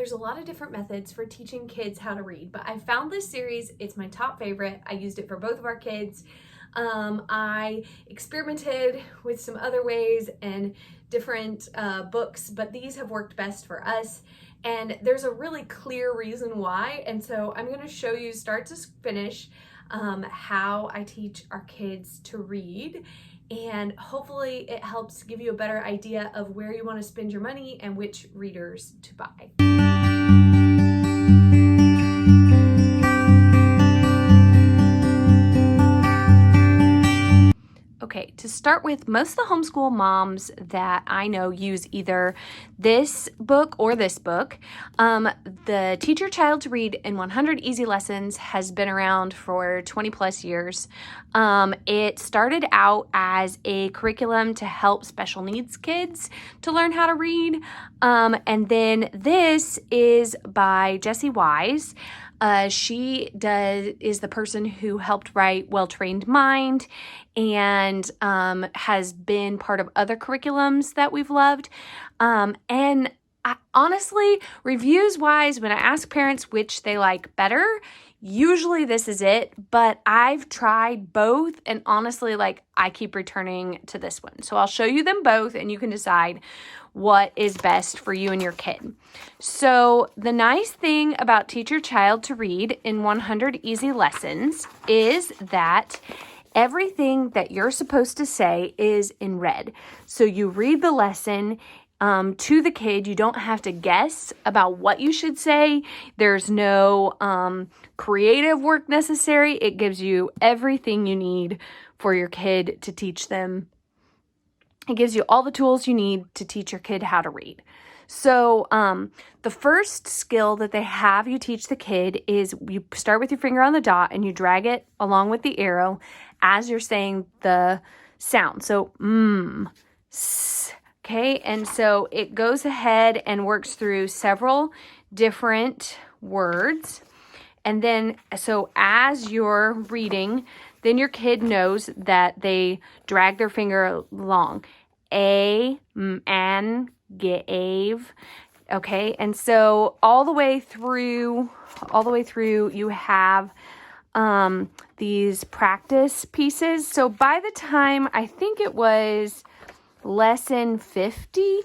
there's a lot of different methods for teaching kids how to read, but I found this series. It's my top favorite. I used it for both of our kids. I experimented with some other ways and different books, but these have worked best for us. And there's a really clear reason why. And so I'm going to show you start to finish how I teach our kids to read. And hopefully it helps give you a better idea of where you want to spend your money and which readers to buy. Okay, to start with, most of the homeschool moms that I know use either this book or this book. The Teach Your Child to Read in 100 Easy Lessons has been around for 20 plus years. It started out as a curriculum to help special needs kids to learn how to read. And then this is by Jessie Wise. She is the person who helped write Well-Trained Mind and has been part of other curriculums that we've loved. And honestly, reviews-wise, when I ask parents which they like better, usually this is it, but I've tried both, and honestly, I keep returning to this one. So I'll show you them both, and you can decide what is best for you and your kid. So the nice thing about Teach Your Child to Read in 100 Easy Lessons is that everything that you're supposed to say is in red. So you read the lesson to the kid. You don't have to guess about what you should say. There's no creative work necessary. It gives you everything you need for your kid to teach them. It gives you all the tools you need to teach your kid how to read. So the first skill that they have you teach the kid is you start with your finger on the dot and you drag it along with the arrow as you're saying the sound. So, s. Okay, and so it goes ahead and works through several different words. And then, so as you're reading, then your kid knows that they drag their finger along. A, an, gave. Okay, and so all the way through, you have these practice pieces. So by the time, I think it was lesson 50,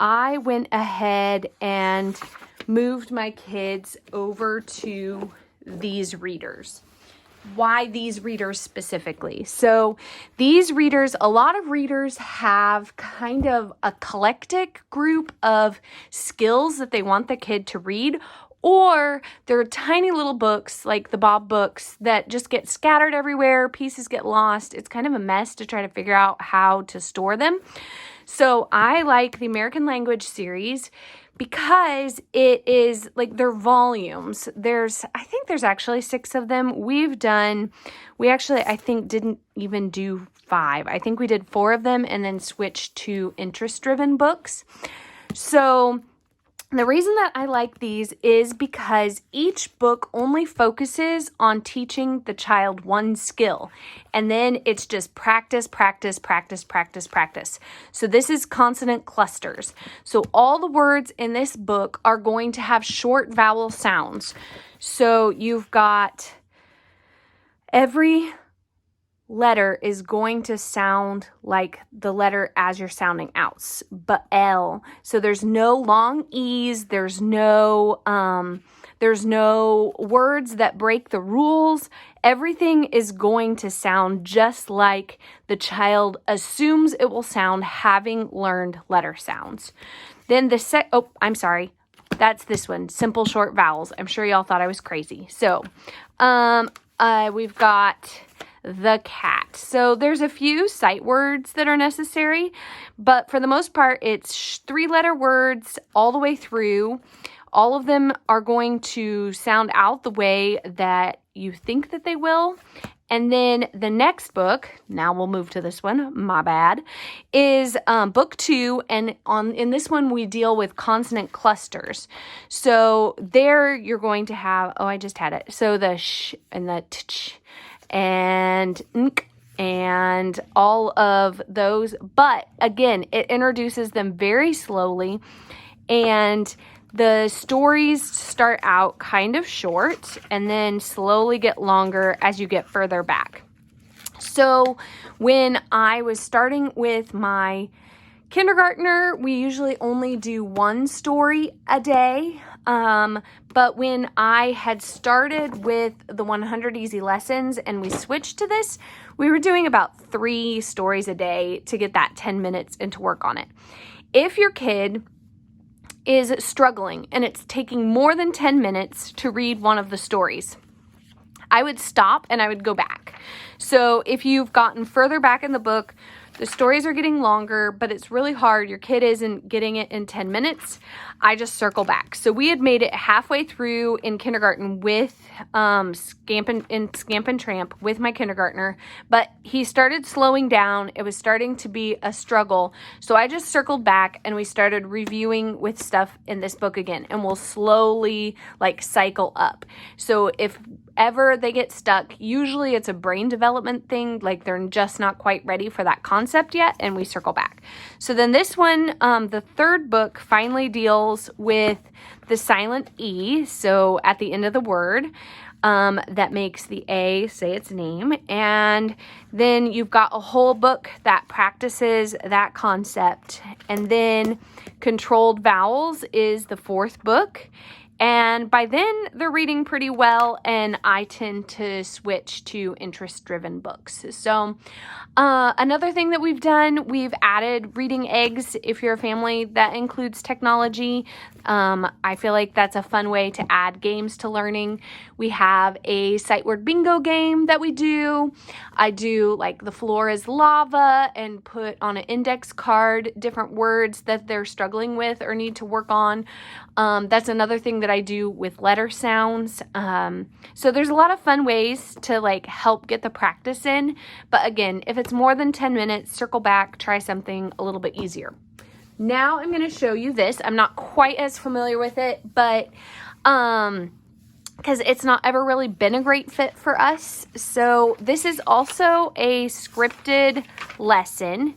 I went ahead and moved my kids over to these readers. Why these readers specifically? So these readers, a lot of readers have kind of a eclectic group of skills that they want the kid to read, or they're tiny little books like the Bob books that just get scattered everywhere. Pieces get lost. It's kind of a mess to try to figure out how to store them. So I like the American Language series because it is like their volumes. I think there's actually 6 of them. We actually, I think, didn't even do 5. I think we did 4 of them and then switched to interest-driven books. So the reason that I like these is because each book only focuses on teaching the child one skill. And then it's just practice, practice, practice, practice, practice. So this is consonant clusters. So all the words in this book are going to have short vowel sounds. So you've got every letter is going to sound like the letter as you're sounding out, but L. So there's no long E's, there's no words that break the rules. Everything is going to sound just like the child assumes it will sound having learned letter sounds. Then that's this one, simple short vowels. I'm sure y'all thought I was crazy. So we've got the cat. So there's a few sight words that are necessary, but for the most part, it's 3-letter words all the way through. All of them are going to sound out the way that you think that they will. And then the next book, now we'll move to this one, my bad, is book 2. And in this one, we deal with consonant clusters. So there you're going to have, I just had it. So the sh and the tch and nk and all of those. But again, it introduces them very slowly. And The stories start out kind of short and then slowly get longer as you get further back. So when I was starting with my kindergartner, we usually only do one story a day. But when I had started with the 100 Easy Lessons and we switched to this, we were doing about 3 stories a day to get that 10 minutes and to work on it. If your kid is struggling and it's taking more than 10 minutes to read one of the stories, I would stop and I would go back. So if you've gotten further back in the book, the stories are getting longer, but it's really hard, your kid isn't getting it in 10 minutes, I just circle back. So we had made it halfway through in kindergarten with Scamp and Tramp with my kindergartner, but he started slowing down. It was starting to be a struggle. So I just circled back and we started reviewing with stuff in this book again, and we'll slowly like cycle up. So if ever they get stuck, usually it's a brain development thing, like they're just not quite ready for that concept yet, and we circle back. So then this one, the third book finally deals with the silent E, so at the end of the word, that makes the A say its name, and then you've got a whole book that practices that concept, and then Controlled Vowels is the 4th book. And by then, they're reading pretty well, and I tend to switch to interest-driven books. So another thing that we've done, we've added reading eggs. If you're a family that includes technology, I feel like that's a fun way to add games to learning. We have a sight word bingo game that we do. I do like the floor is lava and put on an index card different words that they're struggling with or need to work on. That's another thing that I do with letter sounds. So there's a lot of fun ways to like help get the practice in. But again, if it's more than 10 minutes, circle back, try something a little bit easier. Now I'm going to show you this. I'm not quite as familiar with it, but because it's not ever really been a great fit for us. So this is also a scripted lesson.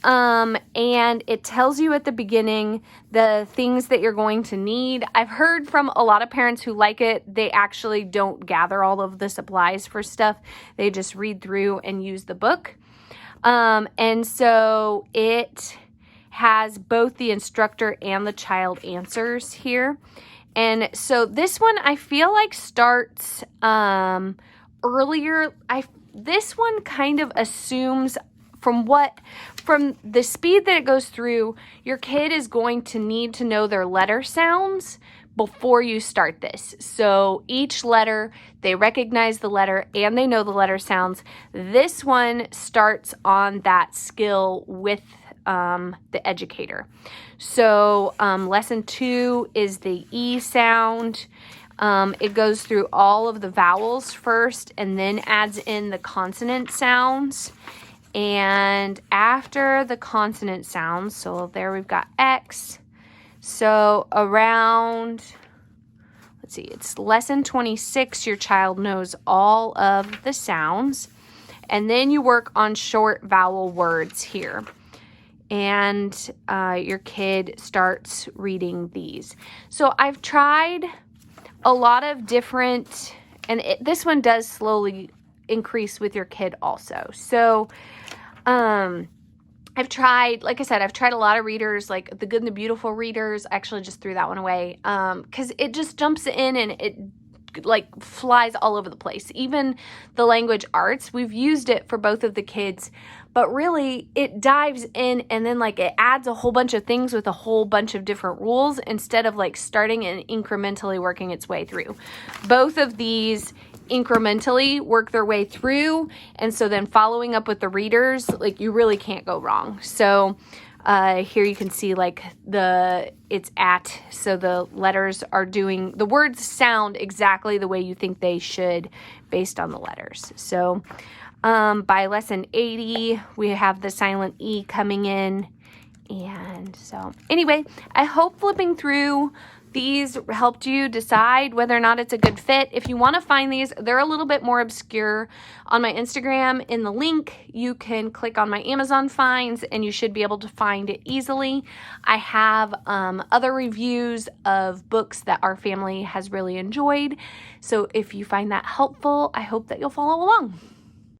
And it tells you at the beginning the things that you're going to need. I've heard from a lot of parents who like it. They actually don't gather all of the supplies for stuff. They just read through and use the book. And so it has both the instructor and the child answers here. And so this one I feel like starts earlier. This one kind of assumes from the speed that it goes through, your kid is going to need to know their letter sounds before you start this. So each letter, they recognize the letter and they know the letter sounds. This one starts on that skill with the educator. So lesson 2 is the E sound. It goes through all of the vowels first and then adds in the consonant sounds. And after the consonant sounds, so there we've got X. So around, let's see, it's lesson 26, your child knows all of the sounds. And then you work on short vowel words here. And your kid starts reading these. So I've tried a lot of different, and this one does slowly increase with your kid also. So I've tried, like I said, I've tried a lot of readers, like the Good and the Beautiful readers. I actually just threw that one away because it just jumps in and it like flies all over the place. Even the language arts, we've used it for both of the kids, but really it dives in and then like it adds a whole bunch of things with a whole bunch of different rules instead of like starting and incrementally working its way through. Both of these incrementally work their way through, and so then following up with the readers, like you really can't go wrong. So here you can see like it's at, so the letters are doing, the words sound exactly the way you think they should based on the letters. So by lesson 80, we have the silent E coming in. And so anyway, I hope flipping through these helped you decide whether or not it's a good fit. If you want to find these, they're a little bit more obscure. On my Instagram, in the link, you can click on my Amazon finds and you should be able to find it easily. I have other reviews of books that our family has really enjoyed. So if you find that helpful, I hope that you'll follow along.